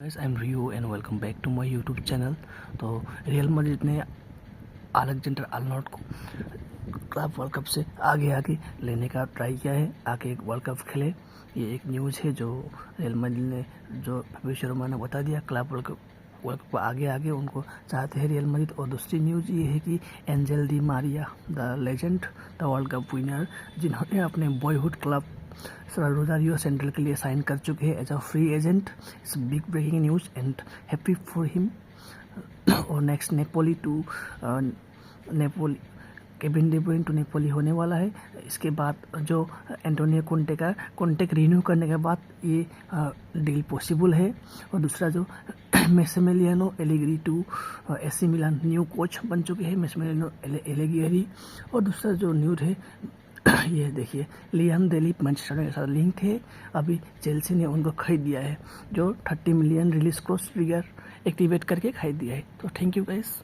Guys I am Rio and welcome back to my YouTube channel. तो Real Madrid ने Alexander Arnold को club world cup से आगे लेने का ट्राई किया है, आगे एक वर्ल्ड कप खेले। ये एक न्यूज़ है जो रियल मैड्रिड ने, जो फेब्रिजियो रोमानो ने बता दिया। क्लब वर्ल्ड कप आगे उनको चाहते हैं रियल मैड्रिड। और दूसरी न्यूज़ ये है कि Angel Di Maria, the legend, the world cup winner, जिन्होंने अपने बॉयहुड क्लब रोजारियो सेंट्रल के लिए साइन कर चुके हैं as a free agent. It's big breaking news and happy for him. और next Napoli to Napoli, Kevin De Bruyne to Napoli होने वाला है। इसके बाद जो एंटोनियो कोंटे का कॉन्ट्रैक्ट रिन्यू करने के बाद ये डील पॉसिबल है। और दूसरा जो Massimiliano Allegri to AC Milan, new coach बन चुके हैं मैसिमिलियानो एलेग्री। और दूसरा जो न्यूज़ है ये देखिए, लियाम डेलाप मैनचेस्टर के साथ लिंक थे, अभी चेल्सी ने उनको खरीद दिया है, जो 30 million release clause trigger activate करके खरीद दिया है। तो थैंक यू गाइस।